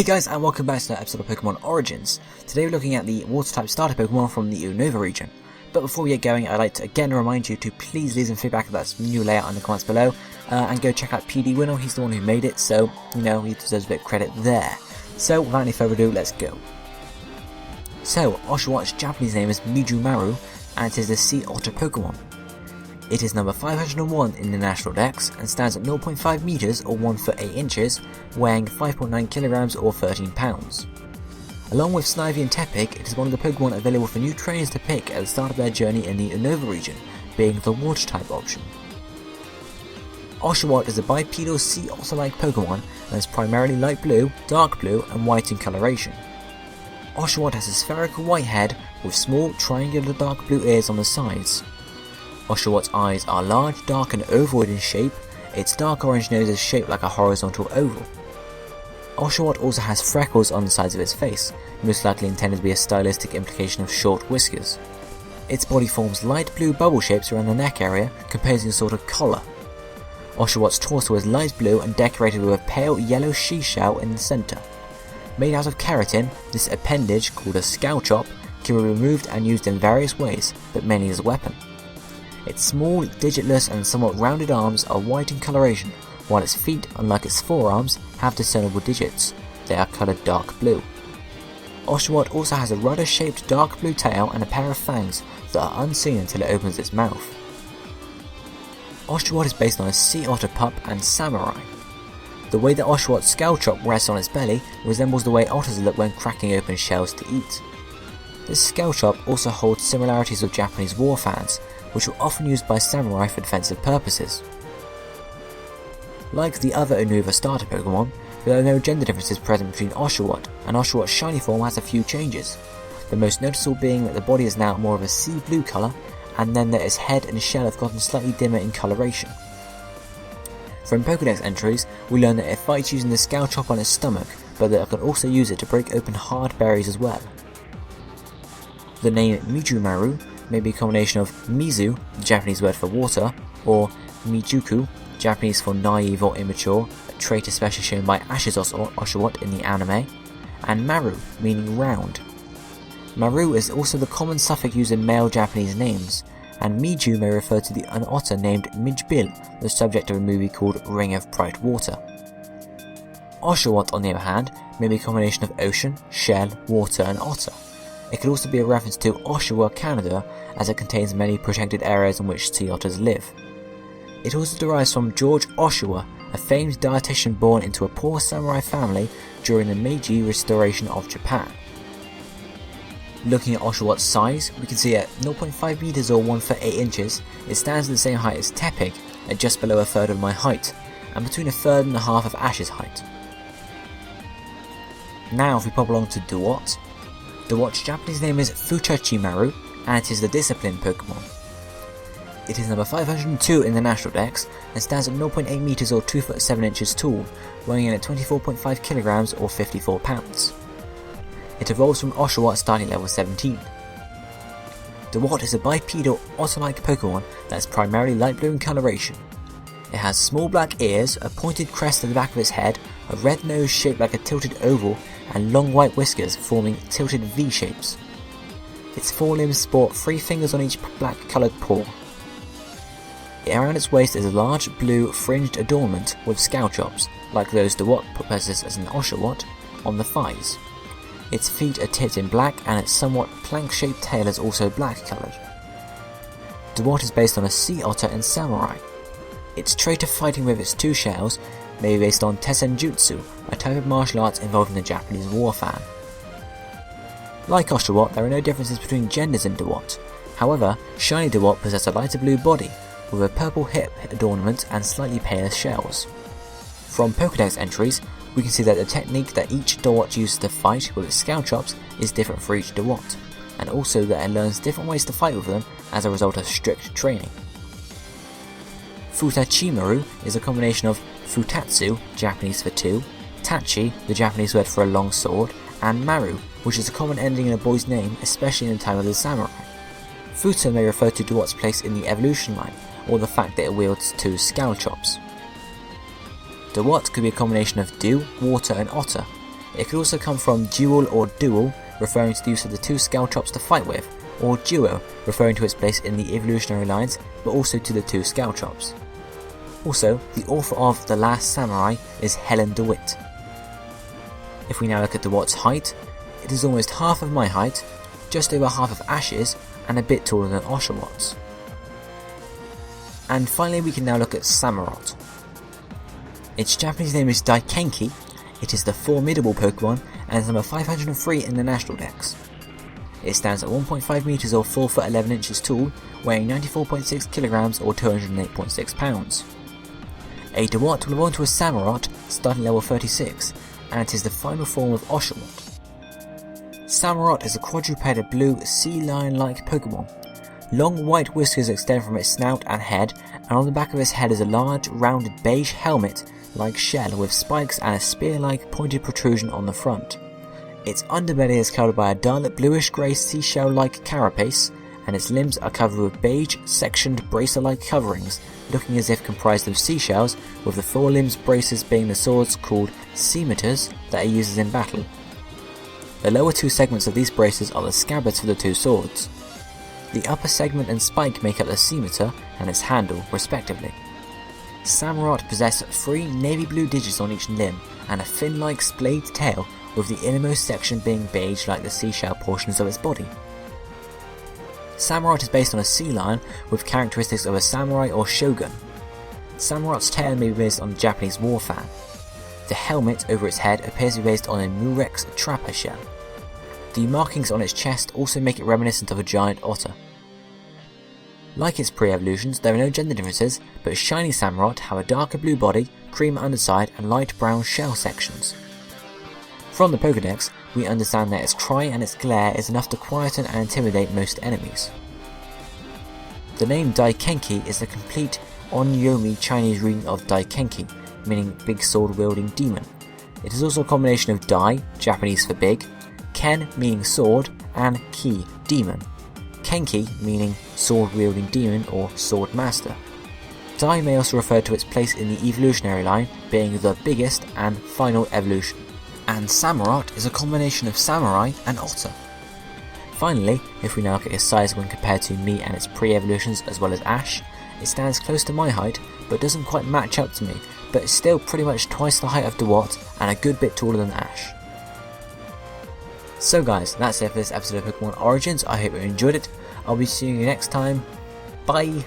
Hey guys, and welcome back to another episode of Pokemon Origins. Today we're looking at the Water-type starter Pokemon from the Unova region. But before we get going, I'd like to again remind you to please leave some feedback of that new layout in the comments below, and go check out PD Winnow. He's the one who made it, so, you know, he deserves a bit of credit there. So, without any further ado, let's go. So, Oshawott's Japanese name is Mijumaru, and it is the Sea Otter Pokemon. It is number 501 in the National Dex, and stands at 0.5 meters or 1 foot 8 inches, weighing 5.9 kilograms or 13 pounds. Along with Snivy and Tepig, it is one of the Pokemon available for new trainers to pick at the start of their journey in the Unova region, being the Water-type option. Oshawott is a bipedal sea otter-like Pokemon and is primarily light blue, dark blue, and white in coloration. Oshawott has a spherical white head with small, triangular dark blue ears on the sides. Oshawott's eyes are large, dark, and ovoid in shape. Its dark orange nose is shaped like a horizontal oval. Oshawott also has freckles on the sides of its face, most likely intended to be a stylistic implication of short whiskers. Its body forms light blue bubble shapes around the neck area, composing a sort of collar. Oshawott's torso is light blue and decorated with a pale yellow she-shell in the centre. Made out of keratin, this appendage, called a scalchop, can be removed and used in various ways, but mainly as a weapon. Its small, digitless and somewhat rounded arms are white in coloration, while its feet, unlike its forearms, have discernible digits. They are coloured dark blue. Oshawott also has a rudder-shaped dark blue tail and a pair of fangs that are unseen until it opens its mouth. Oshawott is based on a sea otter pup and samurai. The way that Oshawott's scalchop rests on its belly resembles the way otters look when cracking open shells to eat. This scalchop also holds similarities with Japanese war fans, which were often used by samurai for defensive purposes. Like the other Unova starter Pokemon, there are no gender differences present between Oshawott, and Oshawott's shiny form has a few changes, the most noticeable being that the body is now more of a sea blue colour, and then that its head and shell have gotten slightly dimmer in coloration. From Pokedex entries, we learn that it fights using the scalchop on its stomach, but that it can also use it to break open hard berries as well. The name Mijumaru may be a combination of Mizu, the Japanese word for water, or Mijuku, Japanese for naive or immature, a trait especially shown by Ash's Oshawott in the anime, and Maru, meaning round. Maru is also the common suffix used in male Japanese names, and Miju may refer to an otter named Mijbil, the subject of a movie called Ring of Bright Water. Oshawott, on the other hand, may be a combination of ocean, shell, water, and otter. It could also be a reference to Oshawa, Canada, as it contains many protected areas in which sea otters live. It also derives from George Oshawa, a famed dietitian born into a poor samurai family during the Meiji restoration of Japan. Looking at Oshawott's size, we can see at 0.5 meters or 1 foot 8 inches, it stands at the same height as Tepig, at just below a third of my height, and between a third and a half of Ash's height. Now if we pop along to Dewott. Dewott's Japanese name is Futachimaru, and it is the Discipline Pokemon. It is number 502 in the National Dex, and stands at 0.8 meters or 2 foot 7 inches tall, weighing in at 24.5 kilograms or 54 pounds. It evolves from Oshawott starting at level 17. Dewott is a bipedal otter-like Pokemon that is primarily light blue in coloration. It has small black ears, a pointed crest at the back of its head, a red nose shaped like a tilted oval, and long white whiskers forming tilted V shapes. Its forelimbs sport 3 fingers on each black coloured paw. Around its waist is a large blue fringed adornment with scalchops, like those Dewott possesses as an Oshawott, on the thighs. Its feet are tipped in black, and its somewhat plank-shaped tail is also black coloured. Dewott is based on a sea otter and samurai. Its trait of fighting with its 2 shells may be based on Tessenjutsu, a type of martial arts involving the Japanese war fan. Like Oshawott, there are no differences between genders in Dewott. However, shiny Dewott possess a lighter blue body, with a purple hip adornment and slightly paler shells. From Pokedex entries, we can see that the technique that each Dewott uses to fight with its scalchops is different for each Dewott, and also that it learns different ways to fight with them as a result of strict training. Futachimaru is a combination of Futatsu, Japanese for 2, Tachi, the Japanese word for a long sword, and Maru, which is a common ending in a boy's name, especially in the time of the samurai. Futa may refer to Dewott's place in the evolution line, or the fact that it wields 2 scalchops. Dewott could be a combination of dew, water and otter, It could also come from dual or dual, referring to the use of the two scale chops to fight with, or duo, referring to its place in the evolutionary lines, but also to the two scale chops. Also, the author of The Last Samurai is Helen DeWitt. If we now look at Dewott's height, it is almost half of my height, just over half of Ash's, and a bit taller than Oshawott's. And finally we can now look at Samurott. Its Japanese name is Daikenki. It is the formidable Pokemon and is number 503 in the National Dex. It stands at 1.5 meters or 4 foot 11 inches tall, weighing 94.6 kilograms or 208.6 pounds. A Dewott will evolve to a Samurott starting level 36, and it is the final form of Oshawott. Samurott is a quadrupeded blue sea lion-like Pokemon. Long white whiskers extend from its snout and head, and on the back of its head is a large, rounded beige helmet-like shell with spikes and a spear-like pointed protrusion on the front. Its underbelly is covered by a dull bluish-grey seashell-like carapace, and its limbs are covered with beige, sectioned, bracer-like coverings, looking as if comprised of seashells, with the forelimbs braces being the swords called scimitars that it uses in battle. The lower two segments of these braces are the scabbards for the two swords. The upper segment and spike make up the scimitar and its handle, respectively. Samurott possess 3 navy blue digits on each limb and a fin-like splayed tail, with the innermost section being beige like the seashell portions of its body. Samurott is based on a sea lion with characteristics of a samurai or shogun. Samurott's tail may be based on the Japanese war fan. The helmet over its head appears to be based on a murex trapper shell. The markings on its chest also make it reminiscent of a giant otter. Like its pre-evolutions, there are no gender differences, but shiny Samurott have a darker blue body, cream underside and light brown shell sections. From the Pokédex, we understand that its cry and its glare is enough to quieten and intimidate most enemies. The name Daikenki is the complete Onyomi Chinese reading of Daikenki, meaning big sword wielding demon. It is also a combination of Dai, Japanese for big, Ken meaning sword, and Ki, demon. Kenki meaning sword wielding demon or sword master. Dai may also refer to its place in the evolutionary line, being the biggest and final evolution. And Samurott is a combination of samurai and otter. Finally, if we now look at its size when compared to me and its pre-evolutions as well as Ash, it stands close to my height but doesn't quite match up to me, but is still pretty much twice the height of Dewott and a good bit taller than Ash. So guys, that's it for this episode of Pokemon Origins. I hope you enjoyed it. I'll be seeing you next time. Bye!